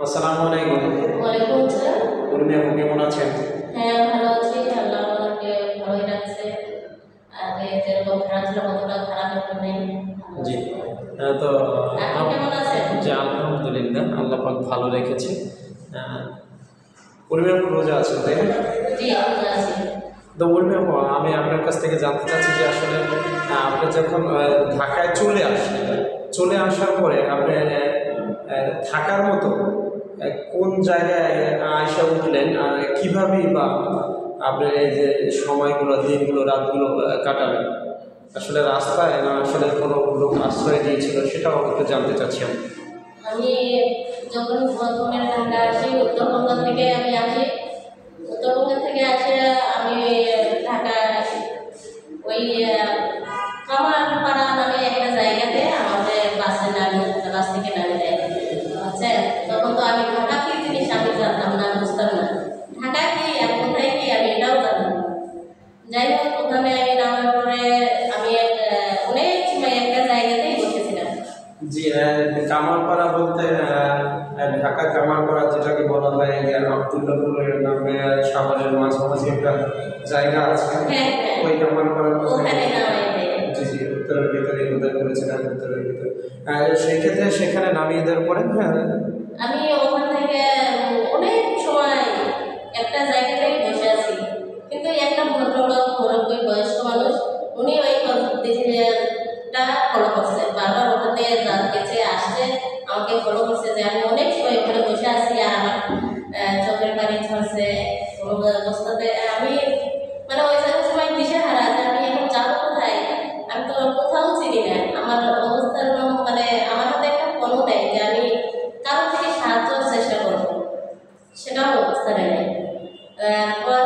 আসসালামু আলাইকুম। ওয়ালাইকুম আসসালাম। উর্মি আপু কেমন আছেন? হ্যাঁ, ভালো আছি। আল্লাহ আমাদেরকে ভালোই রাখছে। আগে যেরকম খারাপ ছিলাম অতটা খারাপ এখন নেই। ভালো জি। আছি। তো আপনি কেমন আছেন? জি আলহামদুলিল্লাহ, আল্লাহ পাক ভালো রেখেছে। উর্মি আপু রোজা আছেন তাই না? জি, ভালো আছি। তো উর্মি আপু, আমি আপনার কাছ থেকে জানতে চাচ্ছি যে আসলে আপনি যখন ঢাকায় চলে আসার পরে আপনি থাকার মতো কোন জায়গায় আয়সা উঠলেন, আর কীভাবেই বা আপনার এই যে সময়গুলো, দিনগুলো, রাতগুলো কাটালেন? আসলে রাস্তায় না আসলে কোনো লোক আশ্রয় দিয়েছিল, সেটাও একটু জানতে চাচ্ছি আমি। আমি যখন প্রথমে ঢাকা আসি, উত্তরবঙ্গ থেকে আমি আসি। উত্তরবঙ্গ থেকে আসে আমি ঢাকা ওই কামারপাড়া নামে একটা জায়গাতে আমাদের বাস থেকে নামে দেয়। আচ্ছা, তখন তো আমি ঢাকা কি জিনিস আমি জানতাম না, বুঝতাম না। ঢাকা কি আর কোথায় কি আমি এটাও জানতাম না। যাই হোক, ওখানে আমি নামার পরে আমি অনেক সময় একটা জায়গাতেই বসেছিলাম। জি, কামারপাড়া বলতে ঢাকা কামারপাড়া যেটাকে বলা হয় যে আবদুল্লাপুরের নামে সাভারের মাঝামাঝি একটা জায়গা আছে। হ্যাঁ, হ্যাঁ, ওই কামারপাড়ার ওখানে নামাই দেয়। জি জি, উত্তরের ভিতরে উদয় করেছিলেন, উত্তরের ভিতরে সেই ক্ষেত্রে সেখানে নামিয়ে দেওয়ার পরে আমি ওখান থেকে অনেক সময় একটা জায়গাতেই বসে আছি, কিন্তু একটা ভদ্রলোক, মুরব্বী বয়স্ক মানুষ, উনি ওই পদ্ধতিটা ফলো করছে। বারবার ওখান থেকে গেছে আসছে, আমাকে ফলো করছে যে আমি অনেক সময় ওখানে বসে আছি আর আমার চোখের পানি ঝরছে। কোনো অবস্থাতে আমি মানে ওই সময় দিশেহারা যে আমি এখন যাবো কোথায়। আমি তো কোথাও চিনি না। আমার অবস্থার মানে আমার হাতে একটা ফোনও দেয় যে আমি কারোর থেকে সাহায্যের চেষ্টা করবো, সেটাও অবস্থা নেই। তারপর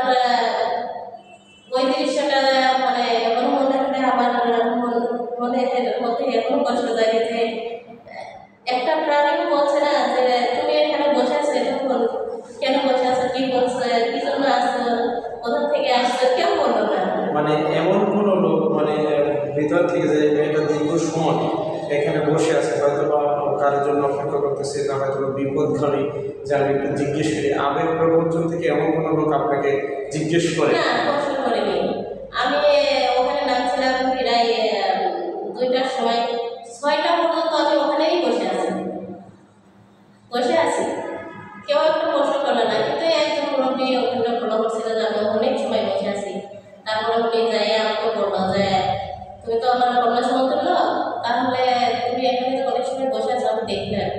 ওই দৃশ্যটা মানে এখনো মনে হলে আমার মনের মধ্যে এখনো কষ্ট জাগে যে একটা প্রাণীও বলছে না যে তুমি এখানে বসে আছো, এতক্ষণ কেন বসে আছো, কি করছো, কি জন্য আসছো, কোথা থেকে আসছো, কেউ বললো না। মানে এমন কোনো লোক মানে ভিতর থেকে যে এটা দীর্ঘ সময় এখানে বসে আছে, হয়তো বা কারোর জন্য অপেক্ষা করতেছে, না হয়তো বা বিপদঘালী, যে আমি একটু জিজ্ঞেস করি, আবেগ প্রবঞ্চন থেকে এমন কোনো লোক আপনাকে জিজ্ঞেস করে? না, প্রশ্ন করিনি। আমি ওখানে নামছিলাম প্রায় 2টার সময়, 6টা পর্যন্ত আমি ওখানেই বসে আছি। কেউ একটা প্রশ্ন করলো না, কিন্তু একজন মুরব্বী ওখানটা ফলো করছিল যে আমি অনেক সময় বসে আছি। তারপরে উনি যাই আমাকে বললো যে তুমি তো আমার কন্যা সমতুল্য, তাহলে তুমি এখানে যে অনেক সময় বসে আছো আমি দেখলাম।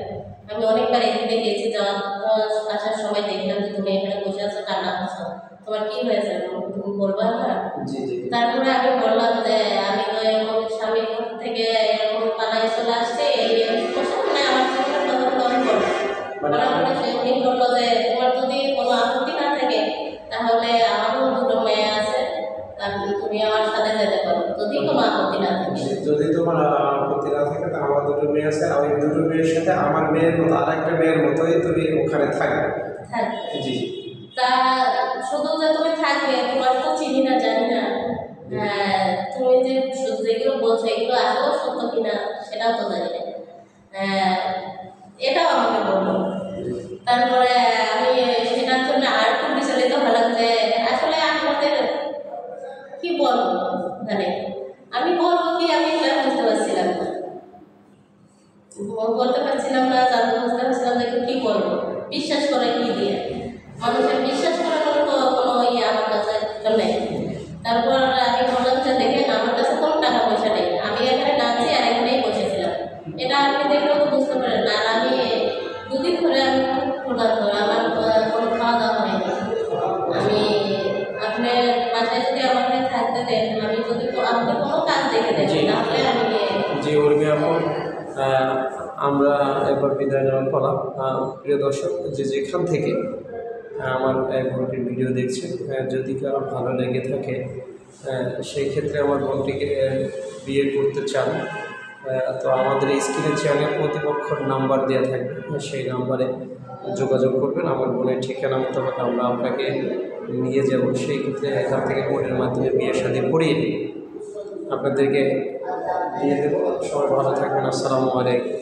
আমি অনেকবার এদিকে গিয়েছি, যাওয়ার আসার সময় দেখলাম যে তুমি এখানে বসে আছো, কান্না করছো, তোমার কি হয়েছে, তুমি বলবা না? জি জি। তারপরে আমি বললাম যে আমি তো এরকম স্বামীর ঘর থেকে এরকম পালাই চলে আসছি, এই সমস্যা, মানে আমার জীবনের কথা আমি বলবো। বলার পরে উনি বললো যে তোমার যদি কোনো আপত্তি না থাকে তাহলে আমারও 2টো মেয়ে আছে, তুমি আমার সাথে যেতে পারো যদি কোনো আপত্তি না থাকে। যদি তোমার আপত্তি না থাকে, তা আমার দুটো মেয়ে আছে, আমি দুটো মেয়ের সাথে আমার মেয়ের মতো আর একটা মেয়ের মতোই তুমি ওখানে থাকবে। জি জি। তা শুধু যে তুমি থাকবে, তোমার তো চিনি না, জানি না। তুমি যে যেগুলো বলছো এগুলো আসলেও সত্য কিনা সেটাও তো জানি না। হ্যাঁ, এটাও আমাকে বললো। তারপরে আমি সেটার জন্য আর খুব বিচলিত হলাম যে আসলে আমাদের কি বলবো, মানে আমি বলবো কি আমি এটা বুঝতে পারছিলাম না, বলতে পারছিলাম না, জানতে বুঝতে পারছিলাম না কি বলবো, বিশ্বাস করে কি দিয়ে। মানুষের বিশ্বাস করানোর তো কোনো আমার কাছে নেই। তারপর আমি বললাম যে দেখেন আমার কাছে কোনো টাকা পয়সা নেই, আমি এখানে নাচছি আর এখানেই বসেছিলাম, এটা আপনি দেখলেও তো বুঝতে পারেন না। আর আমি 2 দিন ধরে আমি খুব ক্ষুধার্ত, আমার কোনো খাওয়া দাওয়া হয়নি। আমি আপনার বাসায় যদি আমাকে থাকতে দেন, আমি যদি আপনি কোনো কাজ দেখে দেন তাহলে আমি জি উর্মি আপু, আমরা এবার বিদায় নেওয়ার পালা। প্রিয় দর্শক, যে যেখান থেকে আমার বোনটির ভিডিও দেখছেন, যদি কারো ভালো লেগে থাকে, সেই ক্ষেত্রে আমার বোনটিকে বিয়ে করতে চান, তো আমাদের এই স্ক্রিনের চ্যানেল প্রতিপক্ষর নাম্বার দেওয়া থাকবে, সেই নাম্বারে যোগাযোগ করবেন। আমার বোনের ঠিকানা মোতাবেক আমরা আপনাকে নিয়ে যাব, সেই ক্ষেত্রে এখান থেকে বোনের মাধ্যমে বিয়ে শাদী করিয়ে আপনাদেরকে দিয়ে দেবো। সবাই ভালো থাকবেন। আসসালামু আলাইকুম।